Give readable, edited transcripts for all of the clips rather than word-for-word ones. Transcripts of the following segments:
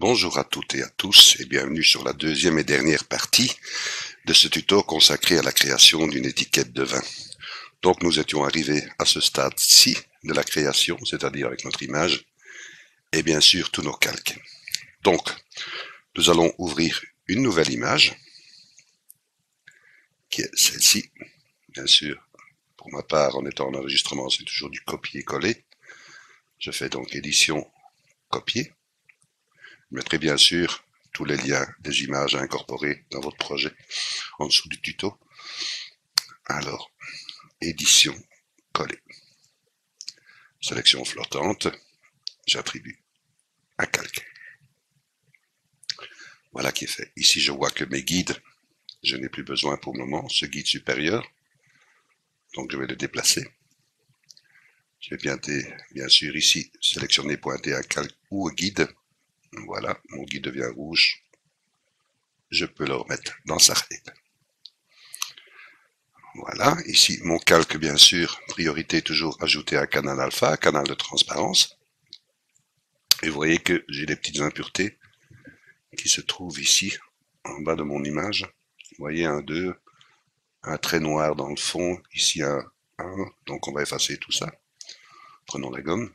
Bonjour à toutes et à tous et bienvenue sur la deuxième et dernière partie de ce tuto consacré à la création d'une étiquette de vin. Donc nous étions arrivés à ce stade-ci de la création, c'est-à-dire avec notre image et bien sûr tous nos calques. Donc nous allons ouvrir une nouvelle image qui est celle-ci. Bien sûr, pour ma part en étant en enregistrement c'est toujours du copier-coller. Je fais donc édition copier. Je mettrai bien sûr tous les liens des images à incorporer dans votre projet en dessous du tuto. Alors, édition, coller. Sélection flottante, j'attribue un calque. Voilà qui est fait. Ici, je vois que mes guides, je n'ai plus besoin pour le moment, ce guide supérieur. Donc, je vais le déplacer. Je vais bien sûr ici sélectionner, pointer un calque ou un guide. Voilà, mon guide devient rouge. Je peux le remettre dans sa règle. Voilà, ici mon calque bien sûr, priorité toujours ajouter un canal alpha, un canal de transparence. Et vous voyez que j'ai des petites impuretés qui se trouvent ici, en bas de mon image. Vous voyez un 2, un trait noir dans le fond, ici un 1, donc on va effacer tout ça. Prenons la gomme,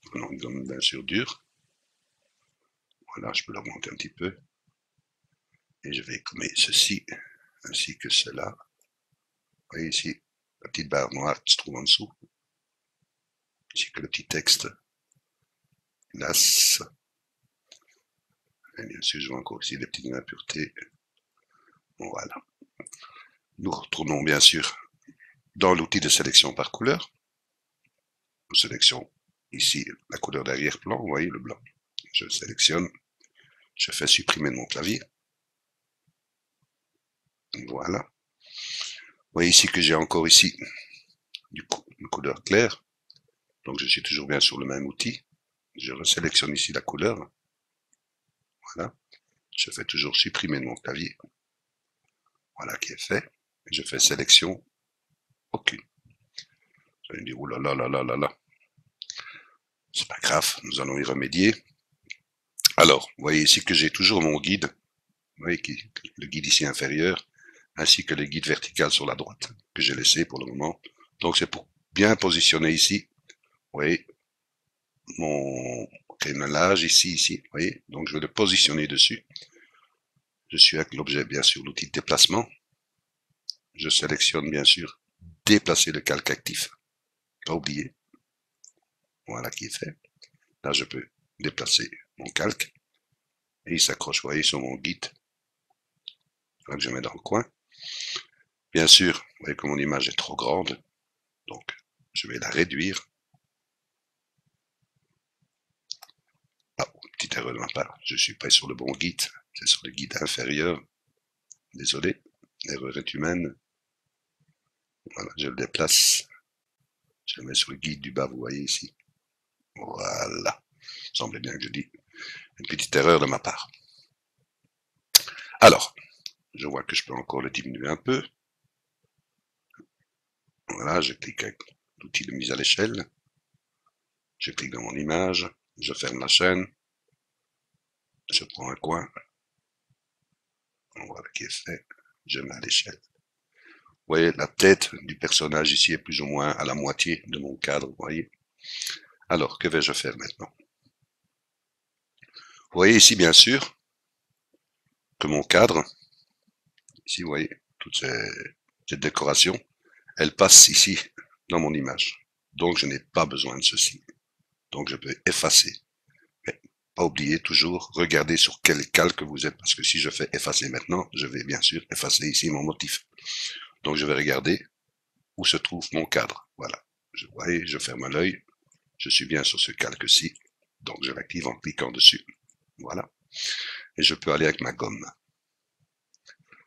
prenons une gomme bien sûr dure. Voilà, je peux l'augmenter un petit peu. Et je vais gommer ceci, ainsi que cela. Vous voyez ici, la petite barre noire qui se trouve en dessous. Ainsi que le petit texte. NAS. Et bien sûr, je vois encore ici des petites impuretés. Voilà. Nous retournons bien sûr dans l'outil de sélection par couleur. Nous sélectionnons ici la couleur d'arrière-plan, vous voyez le blanc. Je sélectionne, je fais supprimer de mon clavier. Voilà. Vous voyez ici que j'ai encore ici une couleur claire. Donc je suis toujours bien sur le même outil. Je resélectionne ici la couleur. Voilà. Je fais toujours supprimer de mon clavier. Voilà qui est fait. Je fais sélection aucune. Vous allez me dire, oh là là là là là là. C'est pas grave, nous allons y remédier. Alors, vous voyez ici que j'ai toujours mon guide. Vous voyez le guide ici inférieur, ainsi que le guide vertical sur la droite, que j'ai laissé pour le moment. Donc c'est pour bien positionner ici. Vous voyez, mon crénelage ici, vous voyez. Donc je vais le positionner dessus. Je suis avec l'objet, bien sûr, l'outil de déplacement. Je sélectionne, bien sûr, déplacer le calque actif. Pas oublier. Voilà qui est fait. Là, je peux déplacer mon calque. Et il s'accroche, vous voyez, sur mon guide. Là que je mets dans le coin. Bien sûr, vous voyez que mon image est trop grande. Donc, je vais la réduire. Ah, petite erreur de ma part. Je suis pas sur le bon guide. C'est sur le guide inférieur. Désolé. L'erreur est humaine. Voilà, je le déplace. Je le mets sur le guide du bas, vous voyez ici. Voilà. Il semblait bien que je dis une petite erreur de ma part. Alors, je vois que je peux encore le diminuer un peu. Voilà, je clique avec l'outil de mise à l'échelle. Je clique dans mon image. Je ferme la chaîne. Je prends un coin. Voilà qui est fait. Je mets à l'échelle. Vous voyez, la tête du personnage ici est plus ou moins à la moitié de mon cadre, vous voyez. Alors, que vais-je faire maintenant? Vous voyez ici, bien sûr, que mon cadre, ici, vous voyez, toute cette décoration, elle passe ici, dans mon image. Donc, je n'ai pas besoin de ceci. Donc, je peux effacer. Mais, pas oublier toujours, regarder sur quel calque vous êtes, parce que si je fais effacer maintenant, je vais bien sûr effacer ici mon motif. Donc, je vais regarder où se trouve mon cadre. Voilà. Vous voyez, je ferme l'œil. Je suis bien sur ce calque-ci. Donc, je l'active en cliquant dessus. Voilà. Et je peux aller avec ma gomme.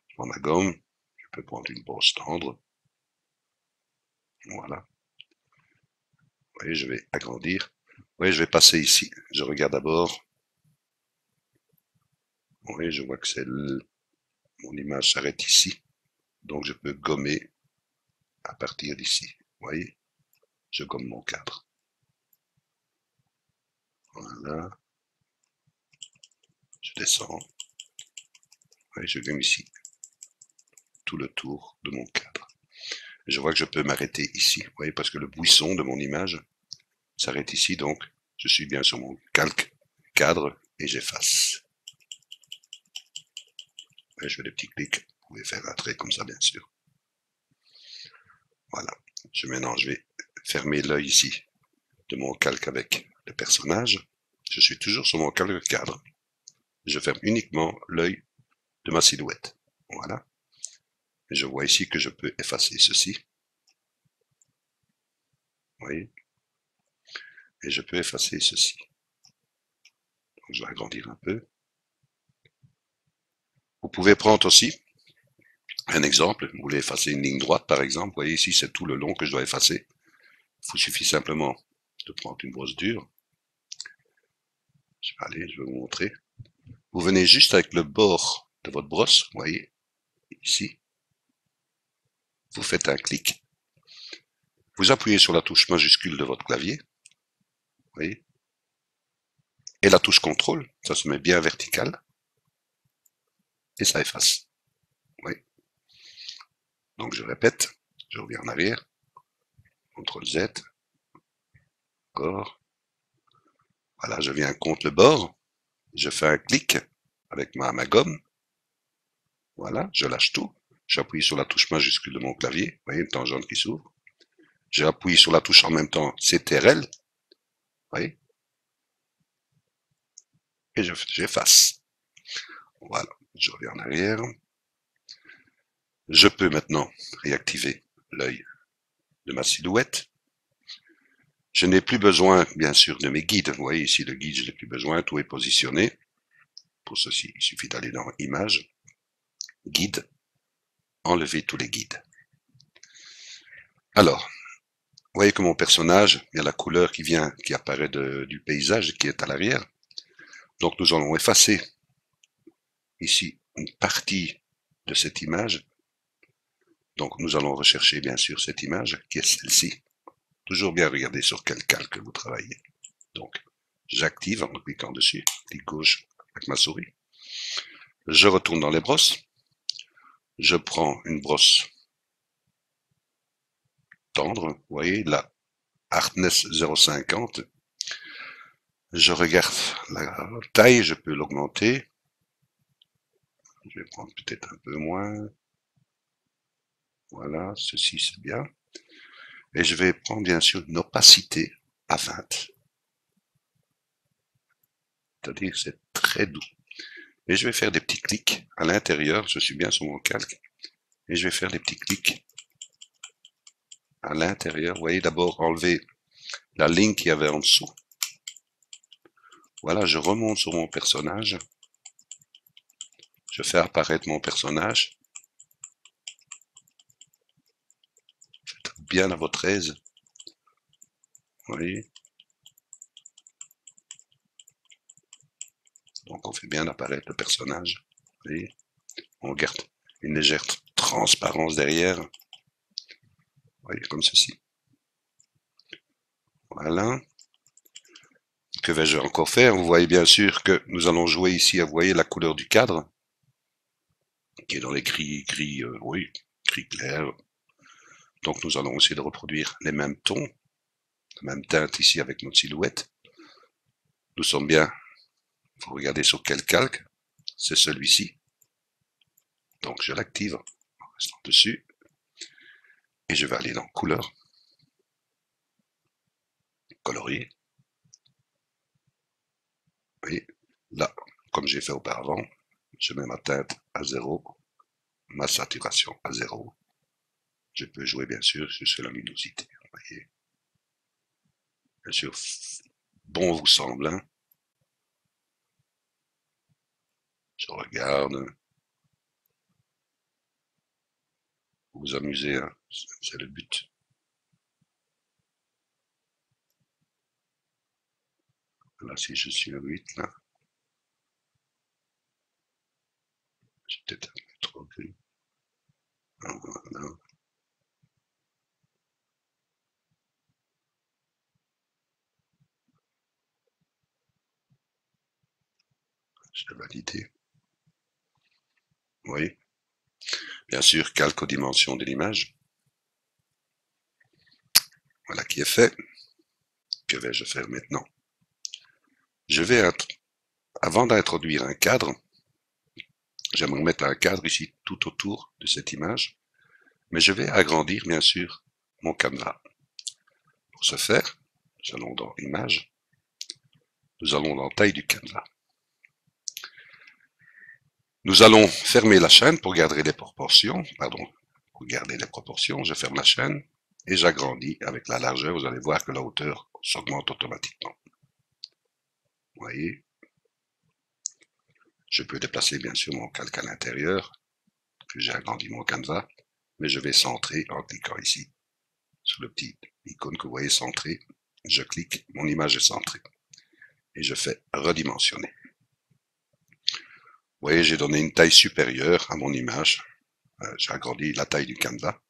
Je prends ma gomme. Je peux prendre une brosse tendre. Voilà. Vous voyez, je vais agrandir. Vous voyez, je vais passer ici. Je regarde d'abord. Vous voyez, je vois que mon image s'arrête ici. Donc, je peux gommer à partir d'ici. Vous voyez, je gomme mon cadre. Voilà. descends. Et je gagne ici tout le tour de mon cadre. Et je vois que je peux m'arrêter ici, vous voyez, parce que le buisson de mon image s'arrête ici, donc je suis bien sur mon calque cadre et j'efface. Et je fais des petits clics, vous pouvez faire un trait comme ça bien sûr. Voilà, maintenant je vais fermer l'œil ici de mon calque avec le personnage. Je suis toujours sur mon calque cadre. Je ferme uniquement l'œil de ma silhouette. Voilà. Et je vois ici que je peux effacer ceci. Vous voyez? Et je peux effacer ceci. Donc je vais agrandir un peu. Vous pouvez prendre aussi un exemple. Vous voulez effacer une ligne droite, par exemple. Vous voyez ici, c'est tout le long que je dois effacer. Il vous suffit simplement de prendre une brosse dure. Je vais vous montrer. Vous venez juste avec le bord de votre brosse, vous voyez, ici. Vous faites un clic. Vous appuyez sur la touche majuscule de votre clavier. Vous voyez. Et la touche contrôle, ça se met bien vertical. Et ça efface. Oui. Donc je répète, je reviens en arrière. CTRL Z. Encore. Voilà, je viens contre le bord. Je fais un clic avec ma gomme. Voilà, je lâche tout. J'appuie sur la touche majuscule de mon clavier. Vous voyez, une tangente qui s'ouvre. J'appuie sur la touche en même temps CTRL. Vous voyez. Et j'efface. Voilà, je reviens en arrière. Je peux maintenant réactiver l'œil de ma silhouette. Je n'ai plus besoin, bien sûr, de mes guides. Vous voyez ici le guide, je n'ai plus besoin, tout est positionné. Pour ceci, il suffit d'aller dans Images, Guide, enlever tous les guides. Alors, vous voyez que mon personnage, il y a la couleur qui apparaît du paysage qui est à l'arrière. Donc nous allons effacer ici une partie de cette image. Donc nous allons rechercher bien sûr cette image qui est celle-ci. Toujours bien regarder sur quel calque vous travaillez. Donc j'active en cliquant dessus, clic gauche avec ma souris. Je retourne dans les brosses. Je prends une brosse tendre, vous voyez, la Hardness 0,50. Je regarde la taille, je peux l'augmenter. Je vais prendre peut-être un peu moins. Voilà, ceci c'est bien. Et je vais prendre bien sûr une opacité à 20. C'est-à-dire que c'est très doux. Et je vais faire des petits clics à l'intérieur, je suis bien sur mon calque. Et je vais faire des petits clics à l'intérieur. Vous voyez, d'abord enlever la ligne qu'il y avait en dessous. Voilà, je remonte sur mon personnage. Je fais apparaître mon personnage. Faites bien à votre aise. Vous voyez. Donc on fait bien apparaître le personnage. Vous voyez. On garde une légère transparence derrière. Vous voyez, comme ceci. Voilà. Que vais-je encore faire? Vous voyez bien sûr que nous allons jouer ici, vous voyez la couleur du cadre, qui est dans les gris clair. Donc nous allons essayer de reproduire les mêmes tons, la même teinte ici avec notre silhouette. Nous sommes bien, il faut regarder sur quel calque, c'est celui-ci. Donc je l'active en restant dessus, et je vais aller dans couleur, colorier. Vous voyez, là, comme j'ai fait auparavant, je mets ma teinte à 0, ma saturation à 0. Je peux jouer bien sûr sur la luminosité. Vous voyez. Bien sûr, bon vous semble. Hein. Je regarde. Vous vous amusez, hein. C'est le but. Là, si je suis à 8, là, j'ai peut-être un peu trop gris. Voilà. Je vais valider. Oui. Bien sûr, calque aux dimensions de l'image. Voilà qui est fait. Que vais-je faire maintenant? Je vais, avant d'introduire un cadre, j'aimerais mettre un cadre ici tout autour de cette image, mais je vais agrandir bien sûr mon canevas. Pour ce faire, nous allons dans Image, nous allons dans Taille du canevas. Nous allons fermer la chaîne pour garder les proportions, je ferme la chaîne et j'agrandis avec la largeur, vous allez voir que la hauteur s'augmente automatiquement. Vous voyez? Je peux déplacer bien sûr mon calque à l'intérieur, que j'ai agrandi mon canevas, mais je vais centrer en cliquant ici sur le petit icône que vous voyez centré. Je clique, mon image est centrée et je fais redimensionner. Vous voyez, j'ai donné une taille supérieure à mon image. J'ai agrandi la taille du canevas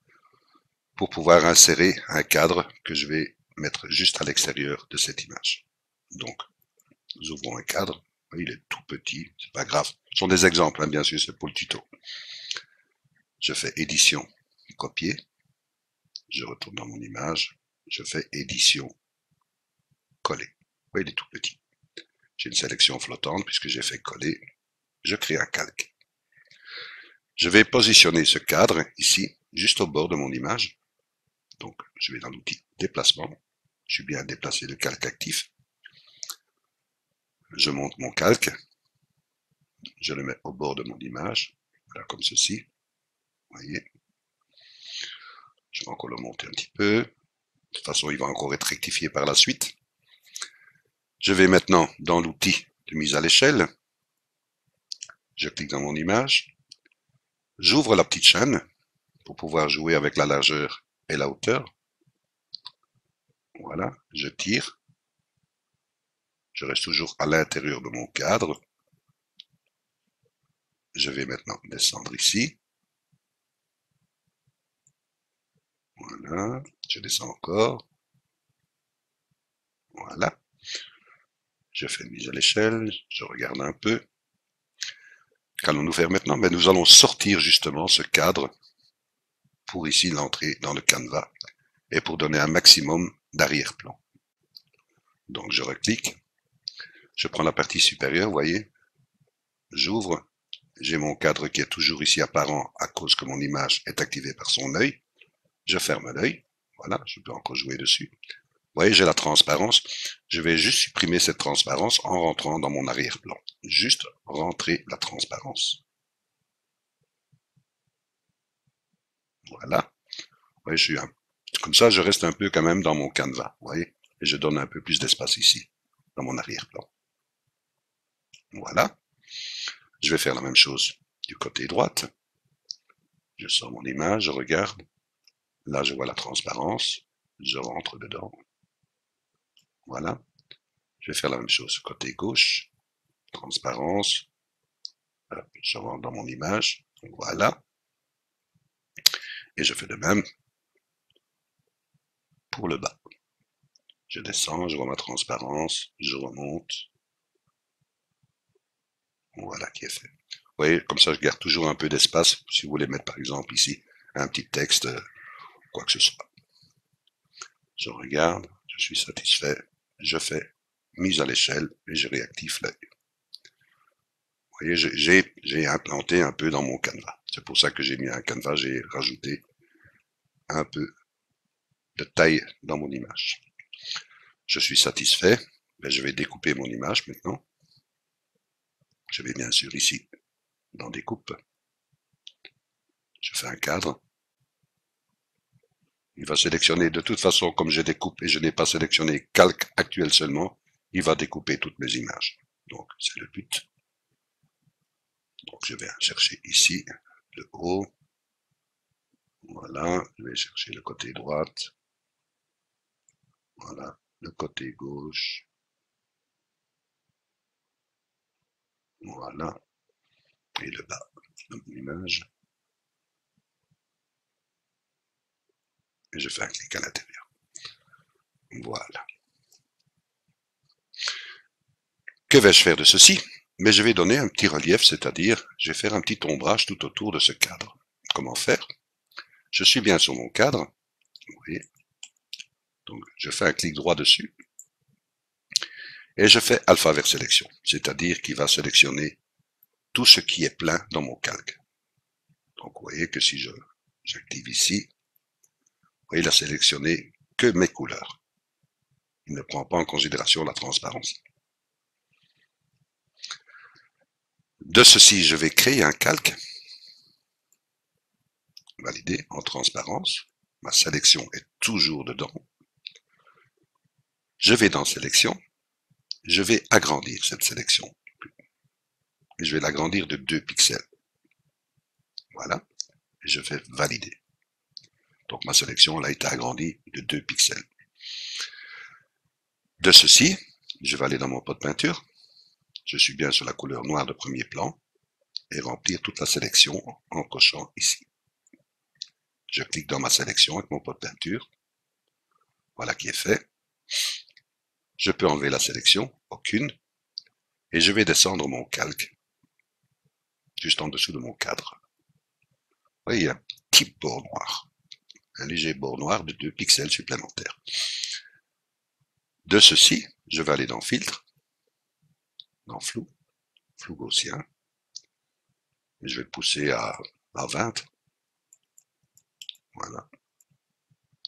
pour pouvoir insérer un cadre que je vais mettre juste à l'extérieur de cette image. Donc, nous ouvrons un cadre. Il est tout petit, c'est pas grave. Ce sont des exemples, hein, bien sûr, c'est pour le tuto. Je fais édition, copier. Je retourne dans mon image. Je fais édition, coller. Oui, il est tout petit. J'ai une sélection flottante puisque j'ai fait coller. Je crée un calque. Je vais positionner ce cadre ici, juste au bord de mon image. Donc, je vais dans l'outil déplacement. Je suis bien déplacé le calque actif. Je monte mon calque. Je le mets au bord de mon image. Voilà, comme ceci. Vous voyez. Je vais encore le monter un petit peu. De toute façon, il va encore être rectifié par la suite. Je vais maintenant dans l'outil de mise à l'échelle. Je clique dans mon image. J'ouvre la petite chaîne pour pouvoir jouer avec la largeur et la hauteur. Voilà, je tire. Je reste toujours à l'intérieur de mon cadre. Je vais maintenant descendre ici. Voilà, je descends encore. Voilà. Je fais une mise à l'échelle, je regarde un peu. Qu'allons-nous faire maintenant? Ben, nous allons sortir justement ce cadre pour ici l'entrée dans le canevas et pour donner un maximum d'arrière-plan. Donc je reclique, je prends la partie supérieure, vous voyez, j'ouvre, j'ai mon cadre qui est toujours ici apparent à cause que mon image est activée par son œil. Je ferme l'œil, voilà, je peux encore jouer dessus. Vous voyez, j'ai la transparence. Je vais juste supprimer cette transparence en rentrant dans mon arrière-plan. Juste rentrer la transparence. Voilà. Vous voyez, comme ça, je reste un peu quand même dans mon canevas. Vous voyez, et je donne un peu plus d'espace ici, dans mon arrière-plan. Voilà. Je vais faire la même chose du côté droite. Je sors mon image, je regarde. Là, je vois la transparence. Je rentre dedans. Voilà. Je vais faire la même chose côté gauche. Transparence. Je rentre dans mon image. Voilà. Et je fais de même pour le bas. Je descends, je vois ma transparence, je remonte. Voilà qui est fait. Vous voyez, comme ça je garde toujours un peu d'espace si vous voulez mettre par exemple ici un petit texte, quoi que ce soit. Je regarde, je suis satisfait, je fais mise à l'échelle et je réactive l'œil. Vous voyez, j'ai implanté un peu dans mon canevas. C'est pour ça que j'ai mis un canevas, j'ai rajouté un peu de taille dans mon image. Je suis satisfait, mais je vais découper mon image maintenant. Je vais bien sûr ici, dans Découpe. Je fais un cadre. Il va sélectionner, de toute façon, comme je découpe et je n'ai pas sélectionné calque actuel seulement, il va découper toutes mes images. Donc, c'est le but. Donc, je vais chercher ici le haut. Voilà, je vais chercher le côté droite. Voilà, le côté gauche. Voilà. Et le bas de l'image. Et je fais un clic à l'intérieur. Voilà. Que vais-je faire de ceci? mais je vais donner un petit relief, c'est-à-dire, je vais faire un petit ombrage tout autour de ce cadre. Comment faire? Je suis bien sur mon cadre, vous voyez. Donc, je fais un clic droit dessus, et je fais alpha vers sélection, c'est-à-dire qu'il va sélectionner tout ce qui est plein dans mon calque. Donc, vous voyez que si j'active ici, vous voyez, il a sélectionné que mes couleurs. Il ne prend pas en considération la transparence. De ceci, je vais créer un calque, valider en transparence. Ma sélection est toujours dedans. Je vais dans sélection. Je vais agrandir cette sélection. Et je vais l'agrandir de 2 pixels. Voilà. Et je fais valider. Donc ma sélection elle a été agrandie de 2 pixels. De ceci, je vais aller dans mon pot de peinture. Je suis bien sur la couleur noire de premier plan et remplir toute la sélection en cochant ici. Je clique dans ma sélection avec mon pot de peinture. Voilà qui est fait. Je peux enlever la sélection, aucune, et je vais descendre mon calque juste en dessous de mon cadre. Vous voyez, il y a un petit bord noir, un léger bord noir de 2 pixels supplémentaires. De ceci, je vais aller dans Filtre, dans Flou, Flou gaussien, et je vais le pousser à 20. Voilà.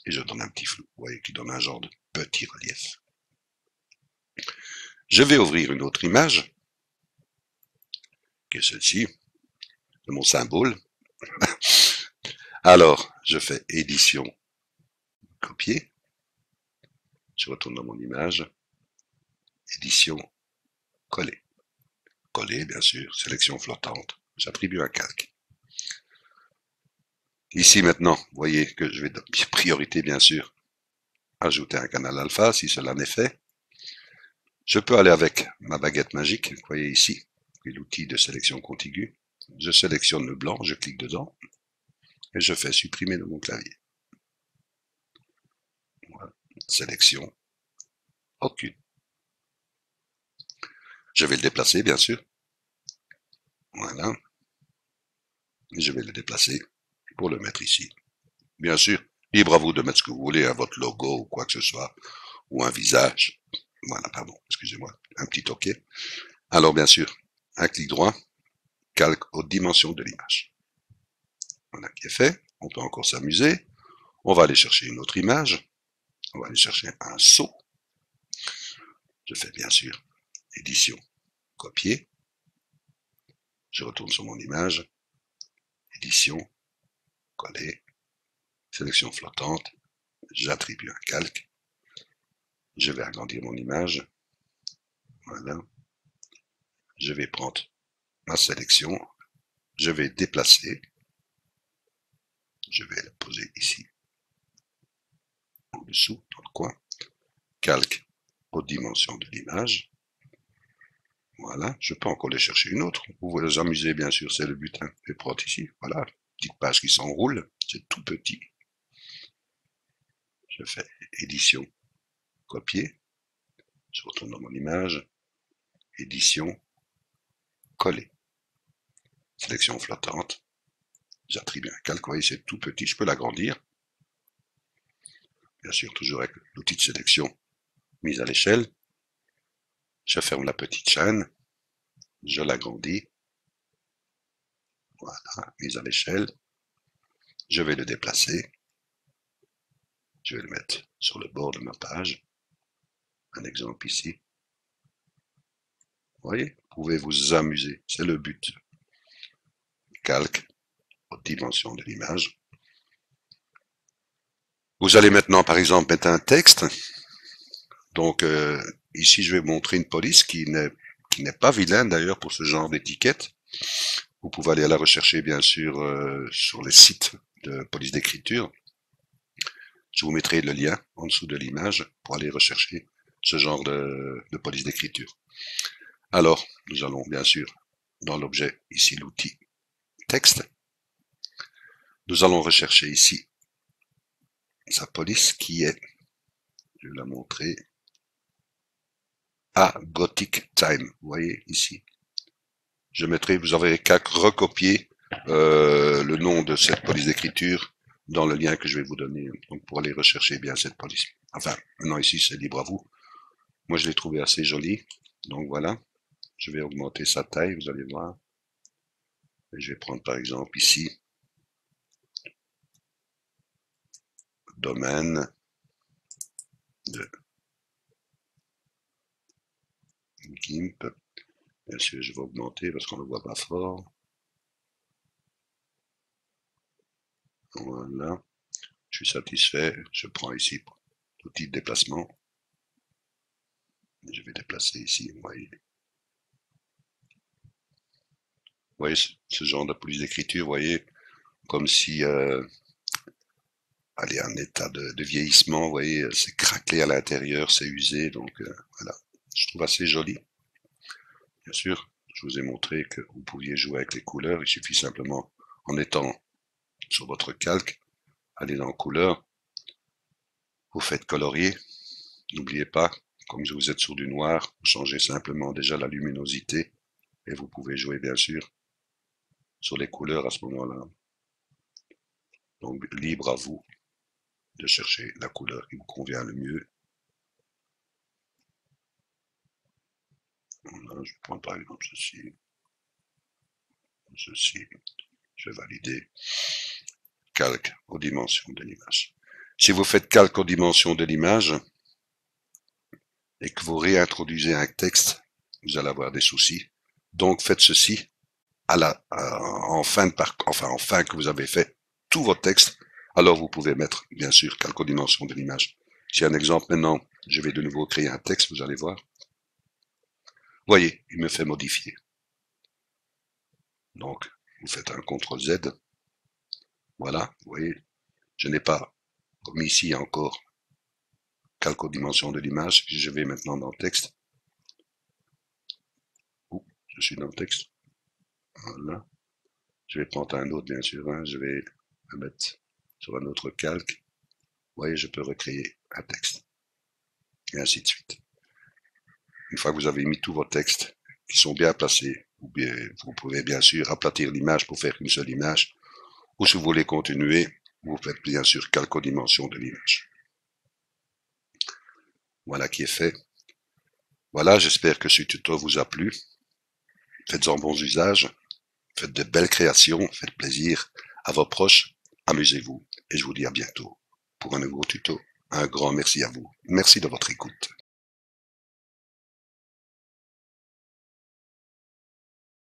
Et je donne un petit flou, vous voyez, qui donne un genre de petit relief. Je vais ouvrir une autre image, qui est celle-ci, de mon symbole. Alors, je fais édition, copier. Je retourne dans mon image, édition, coller. Coller, bien sûr, sélection flottante. J'attribue un calque. Ici maintenant, vous voyez que je vais donner priorité, bien sûr, ajouter un canal alpha, si cela n'est fait. Je peux aller avec ma baguette magique, vous voyez ici, l'outil de sélection contiguë. Je sélectionne le blanc, je clique dedans, et je fais supprimer de mon clavier. Voilà. Sélection, aucune. Je vais le déplacer, bien sûr. Voilà. Et je vais le déplacer pour le mettre ici. Bien sûr, libre à vous de mettre ce que vous voulez, à votre logo ou quoi que ce soit, ou un visage. Voilà, pardon, excusez-moi, un petit OK. Alors, bien sûr, un clic droit, calque aux dimensions de l'image. Voilà qui est fait. On peut encore s'amuser. On va aller chercher une autre image. On va aller chercher un saut. Je fais bien sûr édition, copier. Je retourne sur mon image. Édition, coller. Sélection flottante. J'attribue un calque. Je vais agrandir mon image. Voilà. Je vais prendre ma sélection. Je vais déplacer. Je vais la poser ici. En dessous, dans le coin. Calque aux dimensions de l'image. Voilà, je peux encore les chercher une autre. Vous vous amusez, bien sûr, c'est le but. Hein. Je prends ici, voilà, petite page qui s'enroule, c'est tout petit. Je fais édition, copier. Je retourne dans mon image, édition, coller. Sélection flottante. J'attribue un calque, vous voyez, c'est tout petit, je peux l'agrandir. Bien sûr, toujours avec l'outil de sélection mise à l'échelle. Je ferme la petite chaîne, je l'agrandis. Voilà, mise à l'échelle. Je vais le déplacer. Je vais le mettre sur le bord de ma page. Un exemple ici. Vous voyez, vous pouvez vous amuser, c'est le but. Calque aux dimensions de l'image. Vous allez maintenant, par exemple, mettre un texte. Donc, ici, je vais vous montrer une police qui n'est pas vilaine d'ailleurs pour ce genre d'étiquette. Vous pouvez aller la rechercher, bien sûr, sur les sites de police d'écriture. Je vous mettrai le lien en dessous de l'image pour aller rechercher ce genre de police d'écriture. Alors, nous allons, bien sûr, dans l'objet, ici, l'outil texte. Nous allons rechercher ici sa police qui est, je vais la montrer, à Gothic Time. Vous voyez ici, je mettrai, vous avez qu'à recopier le nom de cette police d'écriture dans le lien que je vais vous donner, donc pour aller rechercher bien cette police. Enfin, maintenant ici, c'est libre à vous. Moi, je l'ai trouvé assez joli, donc voilà. Je vais augmenter sa taille, vous allez voir. Et je vais prendre par exemple ici, domaine de GIMP. Bien sûr, je vais augmenter parce qu'on ne le voit pas fort. Voilà. Je suis satisfait. Je prends ici l'outil de déplacement. Je vais déplacer ici. Vous voyez ce genre de police d'écriture, vous voyez, comme si elle est en état de vieillissement, vous voyez, c'est craquelé à l'intérieur, c'est usé, donc voilà. Je trouve assez joli. Bien sûr, je vous ai montré que vous pouviez jouer avec les couleurs, il suffit simplement, en étant sur votre calque, aller dans couleur, vous faites colorier, n'oubliez pas, comme vous êtes sur du noir, vous changez simplement déjà la luminosité, et vous pouvez jouer bien sûr sur les couleurs à ce moment-là. Donc libre à vous de chercher la couleur qui vous convient le mieux. Voilà, je vais prendre par exemple ceci. Ceci, je vais valider. Calque aux dimensions de l'image. Si vous faites calque aux dimensions de l'image et que vous réintroduisez un texte, vous allez avoir des soucis. Donc faites ceci en fin que vous avez fait tout votre texte, alors vous pouvez mettre bien sûr calque aux dimensions de l'image. Si un exemple maintenant, je vais de nouveau créer un texte, vous allez voir. Voyez, il me fait modifier. Donc, vous faites un CTRL Z. Voilà, vous voyez, je n'ai pas, comme ici encore, calque aux dimensions de l'image. Je vais maintenant dans le texte. Je suis dans le texte. Voilà. Je vais prendre un autre, bien sûr. Je vais le mettre sur un autre calque. Vous voyez, je peux recréer un texte. Et ainsi de suite. Une fois que vous avez mis tous vos textes qui sont bien placés, vous pouvez bien sûr aplatir l'image pour faire une seule image. Ou si vous voulez continuer, vous faites bien sûr calque aux dimensions de l'image. Voilà qui est fait. Voilà, j'espère que ce tuto vous a plu. Faites-en bons usages, faites de belles créations, faites plaisir à vos proches, amusez-vous et je vous dis à bientôt pour un nouveau tuto. Un grand merci à vous. Merci de votre écoute.